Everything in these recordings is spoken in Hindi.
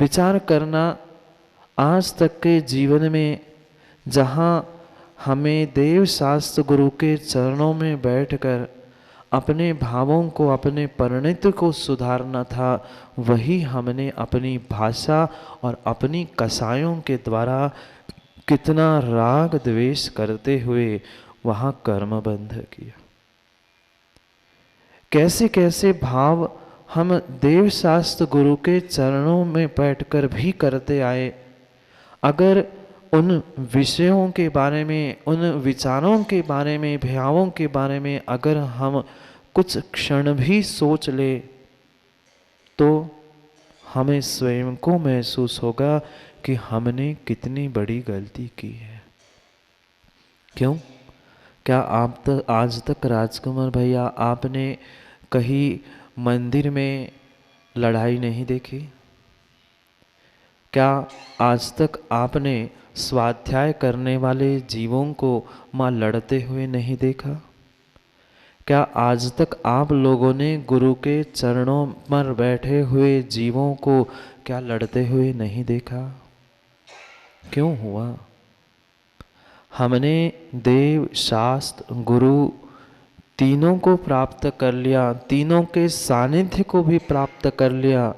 विचार करना, आज तक के जीवन में जहाँ हमें देव शास्त्र गुरु के चरणों में बैठकर अपने भावों को, अपने परिणति को सुधारना था, वही हमने अपनी भाषा और अपनी कसायों के द्वारा कितना राग द्वेष करते हुए वहाँ कर्मबंध किया। कैसे कैसे भाव हम देव शास्त्र गुरु के चरणों में बैठकर भी करते आए। अगर उन विषयों के बारे में, उन विचारों के बारे में, भावों के बारे में अगर हम कुछ क्षण भी सोच ले तो हमें स्वयं को महसूस होगा कि हमने कितनी बड़ी गलती की है। क्यों? क्या आप तक आज तक राजकुमार भैया आपने कहीं मंदिर में लड़ाई नहीं देखी? क्या आज तक आपने स्वाध्याय करने वाले जीवों को माँ लड़ते हुए नहीं देखा? क्या आज तक आप लोगों ने गुरु के चरणों पर बैठे हुए जीवों को क्या लड़ते हुए नहीं देखा? क्यों हुआ? हमने देव शास्त्र गुरु तीनों को प्राप्त कर लिया, तीनों के सानिध्य को भी प्राप्त कर लिया,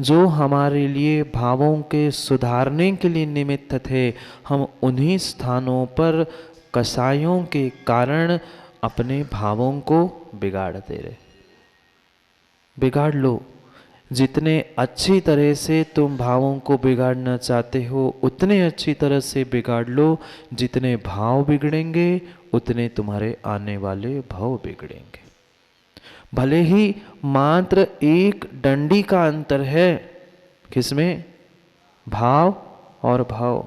जो हमारे लिए भावों के सुधारने के लिए निमित्त थे। हम उन्हीं स्थानों पर कसायों के कारण अपने भावों को बिगाड़ते रहे। बिगाड़ लो, जितने अच्छी तरह से तुम भावों को बिगाड़ना चाहते हो उतने अच्छी तरह से बिगाड़ लो। जितने भाव बिगड़ेंगे उतने तुम्हारे आने वाले भाव बिगड़ेंगे। भले ही मात्र एक डंडी का अंतर है, किसमें? भाव और भाव,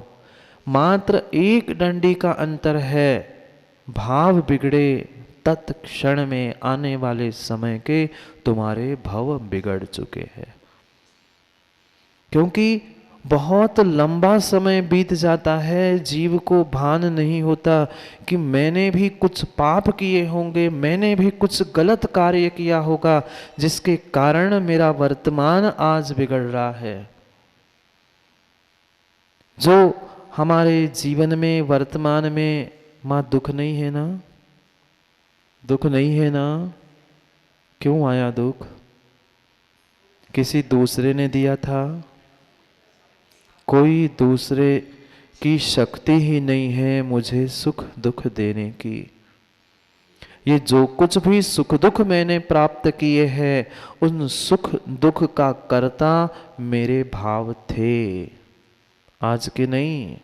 मात्र एक डंडी का अंतर है। भाव बिगड़े तत्क्षण में आने वाले समय के तुम्हारे भाव बिगड़ चुके हैं। क्योंकि बहुत लंबा समय बीत जाता है, जीव को भान नहीं होता कि मैंने भी कुछ पाप किए होंगे, मैंने भी कुछ गलत कार्य किया होगा, जिसके कारण मेरा वर्तमान आज बिगड़ रहा है। जो हमारे जीवन में वर्तमान में माँ दुख नहीं है ना? दुख नहीं है ना? क्यों आया दुख? किसी दूसरे ने दिया था? कोई दूसरे की शक्ति ही नहीं है मुझे सुख दुख देने की। ये जो कुछ भी सुख दुख मैंने प्राप्त किए हैं, उन सुख दुख का कर्ता मेरे भाव थे, आज के नहीं।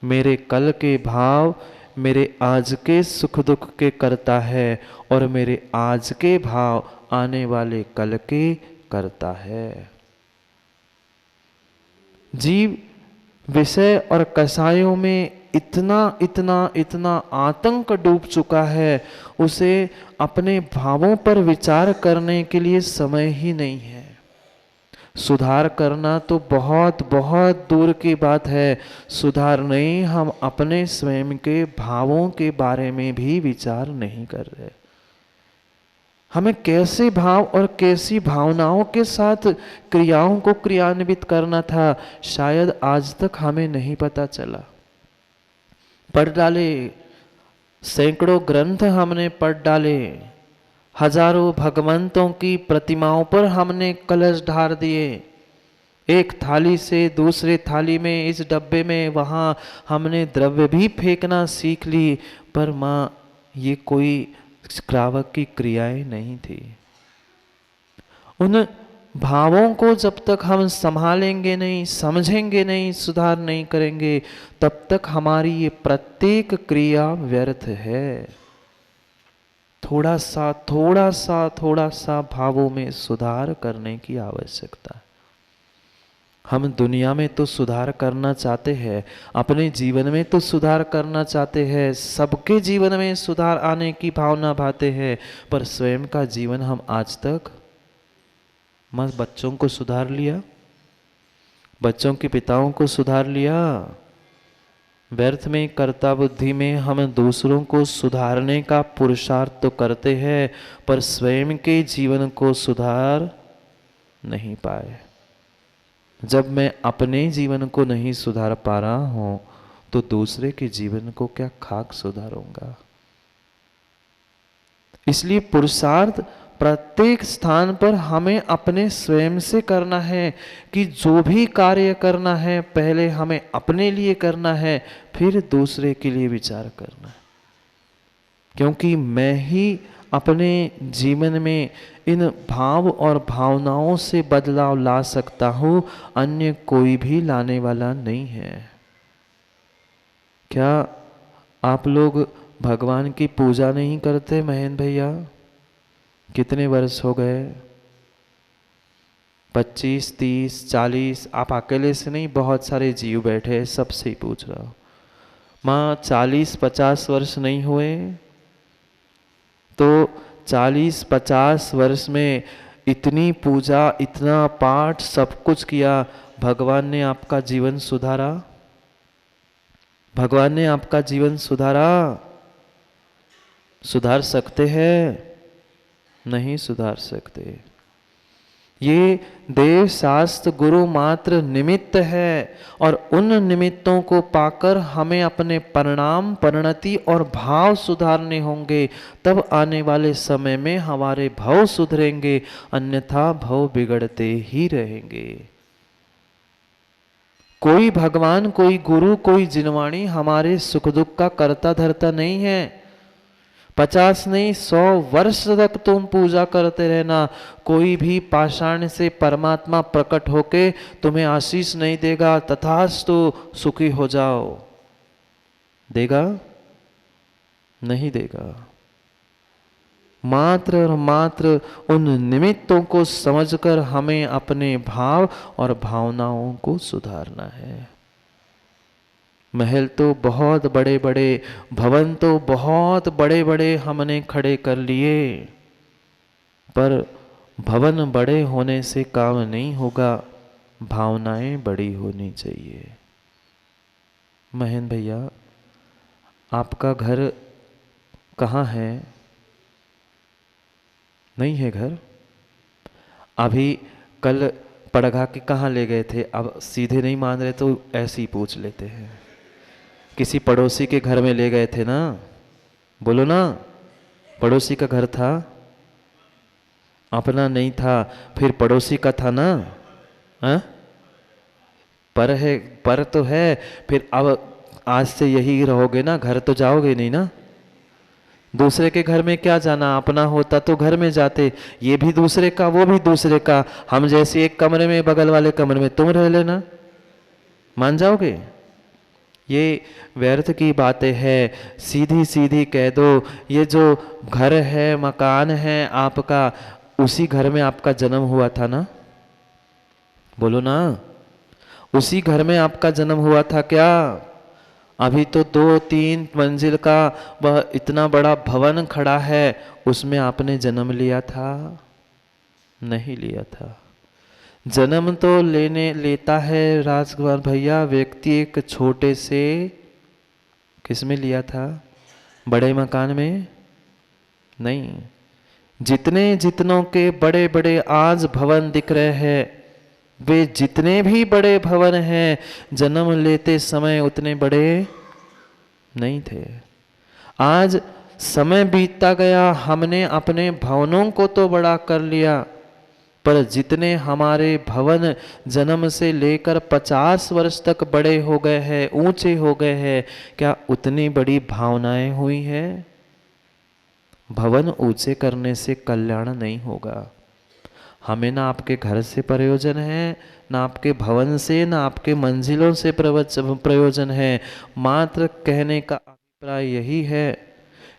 मेरे कल के भाव मेरे आज के सुख दुख के कर्ता है, और मेरे आज के भाव आने वाले कल के कर्ता है। जीव विषय और कसायों में इतना इतना इतना आतंक डूब चुका है, उसे अपने भावों पर विचार करने के लिए समय ही नहीं है। सुधार करना तो बहुत बहुत दूर की बात है। सुधार नहीं, हम अपने स्वयं के भावों के बारे में भी विचार नहीं कर रहे। हमें कैसे भाव और कैसी भावनाओं के साथ क्रियाओं को क्रियान्वित करना था, शायद आज तक हमें नहीं पता चला। पढ़ डाले, सैकड़ों ग्रंथ हमने पढ़ डाले, हजारों भगवंतों की प्रतिमाओं पर हमने कलश ढार दिए। एक थाली से दूसरे थाली में, इस डब्बे में, वहाँ हमने द्रव्य भी फेंकना सीख ली, पर माँ ये कोई श्रावक की क्रियाएं नहीं थी। उन भावों को जब तक हम संभालेंगे नहीं, समझेंगे नहीं, सुधार नहीं करेंगे, तब तक हमारी ये प्रत्येक क्रिया व्यर्थ है। थोड़ा सा भावों में सुधार करने की आवश्यकता है। हम दुनिया में तो सुधार करना चाहते हैं, अपने जीवन में तो सुधार करना चाहते हैं, सबके जीवन में सुधार आने की भावना भाते हैं, पर स्वयं का जीवन हम आज तक बस बच्चों को सुधार लिया, बच्चों के पिताओं को सुधार लिया। व्यर्थ में कर्ता बुद्धि में हम दूसरों को सुधारने का पुरुषार्थ तो करते हैं, पर स्वयं के जीवन को सुधार नहीं पाए। जब मैं अपने जीवन को नहीं सुधार पा रहा हूं तो दूसरे के जीवन को क्या खाक सुधारूंगा। इसलिए पुरुषार्थ प्रत्येक स्थान पर हमें अपने स्वयं से करना है कि जो भी कार्य करना है पहले हमें अपने लिए करना है, फिर दूसरे के लिए विचार करना है। क्योंकि मैं ही अपने जीवन में इन भाव और भावनाओं से बदलाव ला सकता हूं, अन्य कोई भी लाने वाला नहीं है। क्या आप लोग भगवान की पूजा नहीं करते महेंद्र भैया? कितने वर्ष हो गए? 25, 30, 40? आप अकेले से नहीं, बहुत सारे जीव बैठे हैं, सबसे ही पूछ रहा हूं। माँ 40-50 वर्ष नहीं हुए तो 40-50 वर्ष में इतनी पूजा, इतना पाठ, सब कुछ किया, भगवान ने आपका जीवन सुधारा? भगवान ने आपका जीवन सुधारा? सुधार सकते हैं? नहीं सुधार सकते। ये देव शास्त्र गुरु मात्र निमित्त है, और उन निमित्तों को पाकर हमें अपने परिणाम, परिणति और भाव सुधारने होंगे, तब आने वाले समय में हमारे भाव सुधरेंगे, अन्यथा भाव बिगड़ते ही रहेंगे। कोई भगवान, कोई गुरु, कोई जिनवाणी हमारे सुख दुख का करता धरता नहीं है। 50 नहीं 100 वर्ष तक तुम पूजा करते रहना, कोई भी पाषाण से परमात्मा प्रकट होके तुम्हें आशीष नहीं देगा, तथास्तु सुखी हो जाओ। देगा? नहीं देगा। मात्र और मात्र उन निमित्तों को समझकर हमें अपने भाव और भावनाओं को सुधारना है। महल तो बहुत बड़े बड़े, भवन तो बहुत बड़े बड़े हमने खड़े कर लिए, पर भवन बड़े होने से काम नहीं होगा, भावनाएं बड़ी होनी चाहिए। महेंद्र भैया, आपका घर कहाँ है? नहीं है घर? अभी कल पड़घा के कहाँ ले गए थे? अब सीधे नहीं मान रहे तो ऐसे ही पूछ लेते हैं। किसी पड़ोसी के घर में ले गए थे ना? बोलो ना, पड़ोसी का घर था? अपना नहीं था, फिर पड़ोसी का था ना? हाँ? पर है, पर तो है, फिर अब आज से यही रहोगे ना, घर तो जाओगे नहीं ना? दूसरे के घर में क्या जाना, अपना होता तो घर में जाते। ये भी दूसरे का, वो भी दूसरे का, हम जैसे एक कमरे में, बगल वाले कमरे में तुम रह लेना, मान जाओगे? ये व्यर्थ की बातें हैं, सीधी सीधी कह दो। ये जो घर है, मकान है आपका, उसी घर में आपका जन्म हुआ था ना? बोलो ना, उसी घर में आपका जन्म हुआ था क्या? अभी तो 2-3 मंजिल का वह इतना बड़ा भवन खड़ा है, उसमें आपने जन्म लिया था? नहीं लिया था। जन्म तो लेता है राजकुमार भैया व्यक्ति एक छोटे से, किसमें लिया था? बड़े मकान में नहीं। जितने जितनों के बड़े बड़े आज भवन दिख रहे हैं, वे जितने भी बड़े भवन हैं, जन्म लेते समय उतने बड़े नहीं थे। आज समय बीतता गया, हमने अपने भवनों को तो बड़ा कर लिया, पर जितने हमारे भवन जन्म से लेकर 50 वर्ष तक बड़े हो गए हैं, ऊंचे हो गए हैं, क्या उतनी बड़ी भावनाएं हुई है? भवन ऊंचे करने से कल्याण नहीं होगा। हमें ना आपके घर से प्रयोजन है, ना आपके भवन से, ना आपके मंजिलों से प्रयोजन है। मात्र कहने का अभिप्राय यही है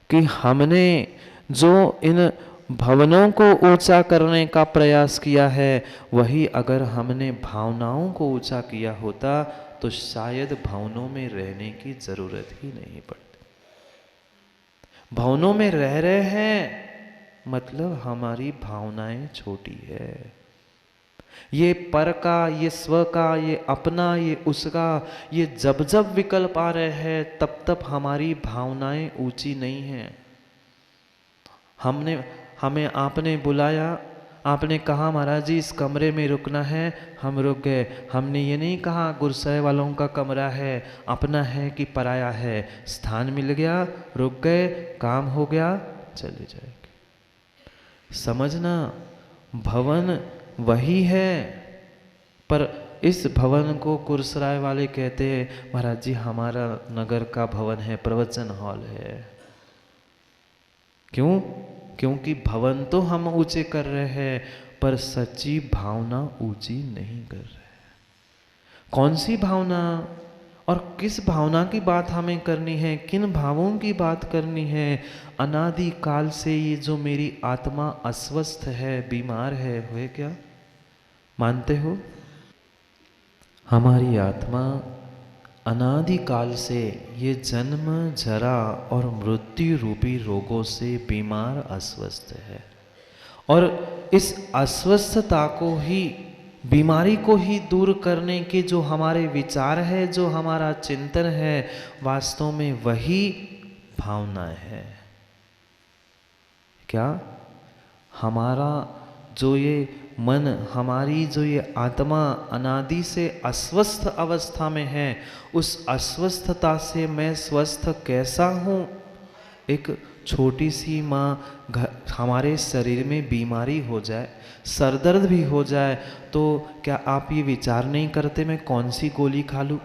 कि हमने जो इन भवनों को ऊंचा करने का प्रयास किया है, वही अगर हमने भावनाओं को ऊंचा किया होता तो शायद भवनों में रहने की जरूरत ही नहीं पड़ती। भवनों में रह रहे हैं मतलब हमारी भावनाएं छोटी है। ये पर का, ये स्व का, ये अपना, ये उसका, ये जब जब विकल्प आ रहे हैं तब तब हमारी भावनाएं ऊंची नहीं हैं। हमें आपने बुलाया, आपने कहा महाराज जी इस कमरे में रुकना है, हम रुक गए। हमने ये नहीं कहा गुरसय वालों का कमरा है, अपना है कि पराया है। स्थान मिल गया, रुक गए, काम हो गया, चले जाएंगे। समझना, भवन वही है, पर इस भवन को गुरसराय वाले कहते हैं महाराज जी हमारा नगर का भवन है, प्रवचन हॉल है। क्यों? क्योंकि भवन तो हम ऊंचे कर रहे हैं, पर सच्ची भावना ऊंची नहीं कर रहे। कौन सी भावना और किस भावना की बात हमें करनी है, किन भावों की बात करनी है? अनादि काल से ये जो मेरी आत्मा अस्वस्थ है, बीमार है, हुए क्या मानते हो? हमारी आत्मा अनादि काल से ये जन्म, जरा और मृत्यु रूपी रोगों से बीमार, अस्वस्थ है। और इस अस्वस्थता को ही, बीमारी को ही दूर करने के जो हमारे विचार है, जो हमारा चिंतन है, वास्तव में वही भावना है। क्या? हमारा जो ये मन, हमारी जो ये आत्मा अनादि से अस्वस्थ अवस्था में है, उस अस्वस्थता से मैं स्वस्थ कैसा हूँ? एक छोटी सी माँ हमारे शरीर में बीमारी हो जाए, सरदर्द भी हो जाए, तो क्या आप ये विचार नहीं करते मैं कौन सी गोली खा लूँ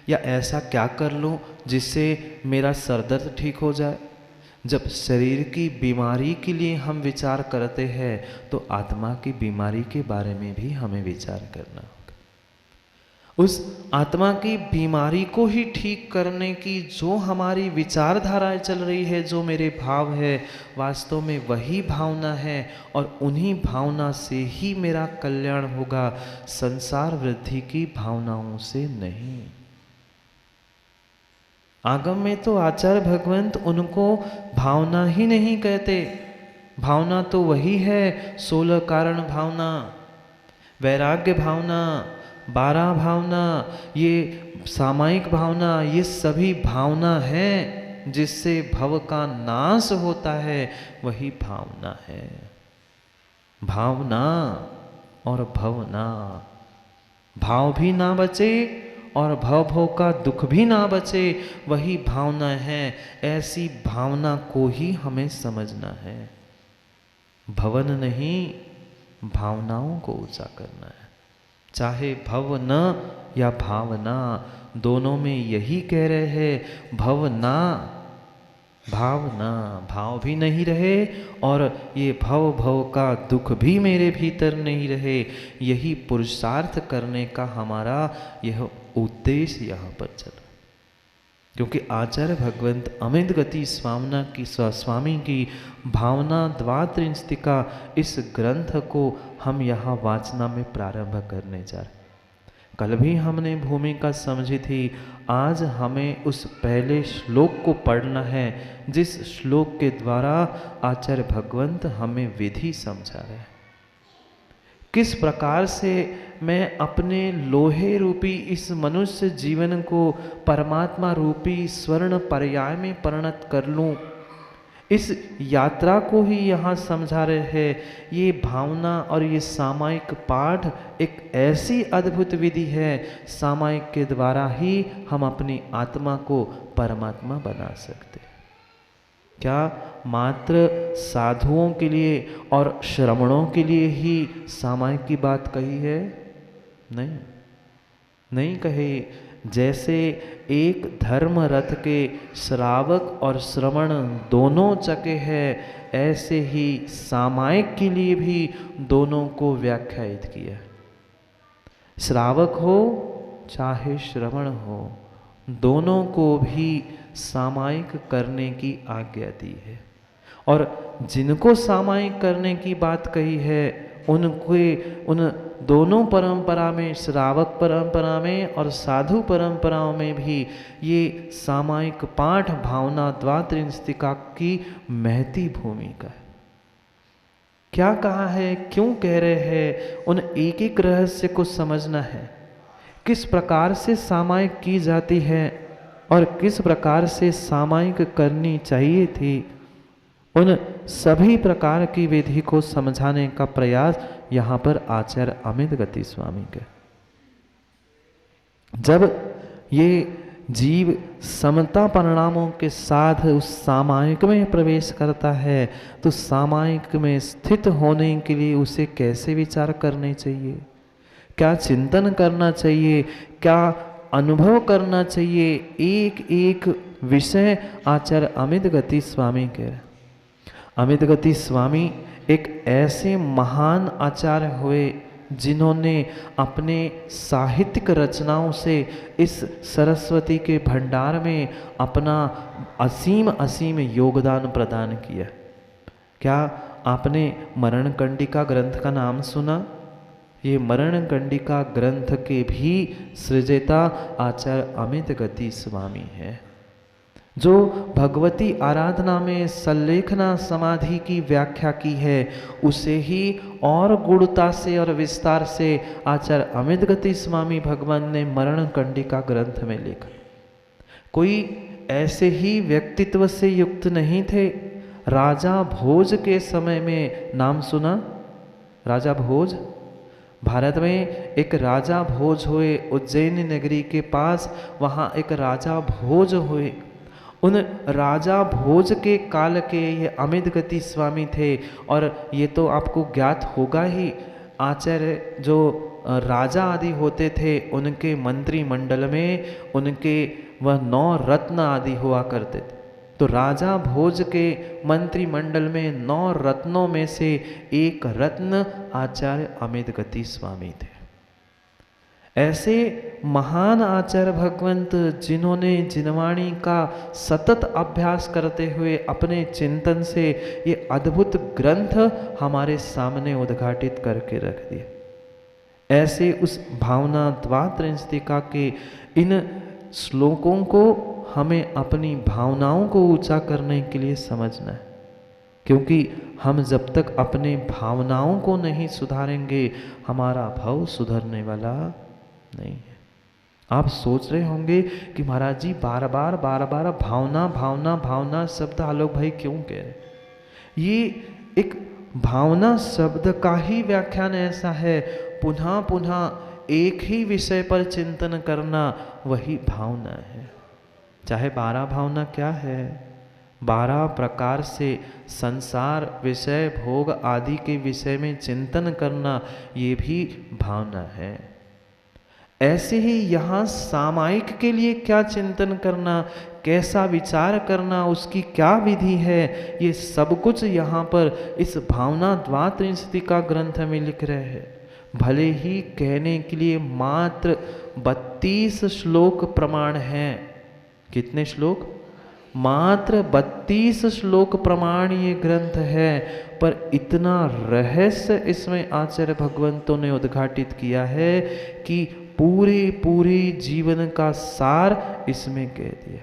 या ऐसा क्या कर लूँ जिससे मेरा सरदर्द ठीक हो जाए? जब शरीर की बीमारी के लिए हम विचार करते हैं, तो आत्मा की बीमारी के बारे में भी हमें विचार करना होगा। उस आत्मा की बीमारी को ही ठीक करने की जो हमारी विचारधाराएं चल रही है, जो मेरे भाव है, वास्तव में वही भावना है, और उन्हीं भावना से ही मेरा कल्याण होगा, संसार वृद्धि की भावनाओं से नहीं। आगम में तो आचार्य भगवंत उनको भावना ही नहीं कहते। भावना तो वही है 16 कारण भावना, वैराग्य भावना, 12 भावना, ये सामायिक भावना, ये सभी भावना है जिससे भव का नाश होता है, वही भावना है। भावना और भवना, भाव भी ना बचे और भव भव का दुख भी ना बचे, वही भावना है। ऐसी भावना को ही हमें समझना है। भवन नहीं, भावनाओं को ऊंचा करना है। चाहे भव न या भावना, दोनों में यही कह रहे हैं, भवना, भावना, भाव भी नहीं रहे और ये भव भव का दुख भी मेरे भीतर नहीं रहे। यही पुरुषार्थ करने का हमारा यह उद्देश्य यहाँ पर चला। क्योंकि आचार्य भगवंत अमित गति स्वामी की भावना द्वात्रिंशतिका इस ग्रंथ को हम यहाँ वाचना में प्रारंभ करने जा रहे। कल भी हमने भूमिका समझी थी, आज हमें उस पहले श्लोक को पढ़ना है जिस श्लोक के द्वारा आचार्य भगवंत हमें विधि समझा रहे हैं। किस प्रकार से मैं अपने लोहे रूपी इस मनुष्य जीवन को परमात्मा रूपी स्वर्ण पर्याय में परिणत कर लूं, इस यात्रा को ही यहाँ समझा रहे हैं। ये भावना और ये सामायिक पाठ एक ऐसी अद्भुत विधि है, सामायिक के द्वारा ही हम अपनी आत्मा को परमात्मा बना सकते हैं। क्या मात्र साधुओं के लिए और श्रमणों के लिए ही सामायिक की बात कही है? नहीं, नहीं कही। जैसे एक धर्म रथ के श्रावक और श्रवण दोनों चके हैं, ऐसे ही सामायिक के लिए भी दोनों को व्याख्यायित किया। श्रावक हो चाहे श्रवण हो, दोनों को भी सामायिक करने की आज्ञा दी है। और जिनको सामायिक करने की बात कही है, उनके उन दोनों परंपरा में, श्रावक परंपरा में और साधु परंपराओं में भी ये सामायिक पाठ भावना द्वात्रिंशतिका की महती भूमिका है। क्या कहा है, क्यों कह रहे हैं, उन एक एक रहस्य को समझना है। किस प्रकार से सामायिक की जाती है और किस प्रकार से सामायिक करनी चाहिए थी, उन सभी प्रकार की विधि को समझाने का प्रयास यहाँ पर आचार्य अमित गति स्वामी के। जब ये जीव समता परिणामों के साथ उस सामायिक में प्रवेश करता है तो सामायिक में स्थित होने के लिए उसे कैसे विचार करने चाहिए, क्या चिंतन करना चाहिए, क्या अनुभव करना चाहिए, एक एक विषय आचार्य अमित गति स्वामी के। अमित गति स्वामी एक ऐसे महान आचार्य हुए जिन्होंने अपने साहित्यिक रचनाओं से इस सरस्वती के भंडार में अपना असीम योगदान प्रदान किया। क्या आपने मरणकंडिका ग्रंथ का नाम सुना? ये मरणकंडिका ग्रंथ के भी सृजेता आचार्य अमित गति स्वामी है, जो भगवती आराधना में सल्लेखना समाधि की व्याख्या की है उसे ही और गुणता से और विस्तार से आचार्य अमित गति स्वामी भगवान ने मरणकंडिका ग्रंथ में लिखा। कोई ऐसे ही व्यक्तित्व से युक्त नहीं थे। राजा भोज के समय में नाम सुना? राजा भोज, भारत में एक राजा भोज हुए उज्जैन नगरी के पास, वहाँ एक राजा भोज हुए। उन राजा भोज के काल के ये अमित गति स्वामी थे। और ये तो आपको ज्ञात होगा ही, आचार्य जो राजा आदि होते थे उनके मंत्रिमंडल में उनके वह 9 रत्न आदि हुआ करते थे। तो राजा भोज के मंत्रिमंडल में 9 रत्नों में से एक रत्न आचार्य अमित गति स्वामी थे। ऐसे महान आचार्य भगवंत जिन्होंने जिनवाणी का सतत अभ्यास करते हुए अपने चिंतन से ये अद्भुत ग्रंथ हमारे सामने उद्घाटित करके रख दिए। ऐसे उस भावना द्वात्रिंशतिका के इन श्लोकों को हमें अपनी भावनाओं को ऊंचा करने के लिए समझना है, क्योंकि हम जब तक अपने भावनाओं को नहीं सुधारेंगे हमारा भाव सुधरने वाला नहीं है। आप सोच रहे होंगे कि महाराज जी बार बार भावना भावना भावना शब्द आलोक भाई क्यों कह रहे? ये एक भावना शब्द का ही व्याख्यान ऐसा है, पुनः पुनः एक ही विषय पर चिंतन करना वही भावना है। चाहे 12 भावना क्या है, 12 प्रकार से संसार विषय भोग आदि के विषय में चिंतन करना ये भी भावना है। ऐसे ही यहाँ सामायिक के लिए क्या चिंतन करना, कैसा विचार करना, उसकी क्या विधि है, ये सब कुछ यहाँ पर इस भावना द्वात्रिंशतिका ग्रंथ में लिख रहे हैं। भले ही कहने के लिए मात्र 32 श्लोक प्रमाण हैं। कितने श्लोक? मात्र 32 श्लोक प्रमाण ये ग्रंथ है, पर इतना रहस्य इसमें आचार्य भगवंतों ने उद्घाटित किया है कि पूरे जीवन का सार इसमें कह दिया।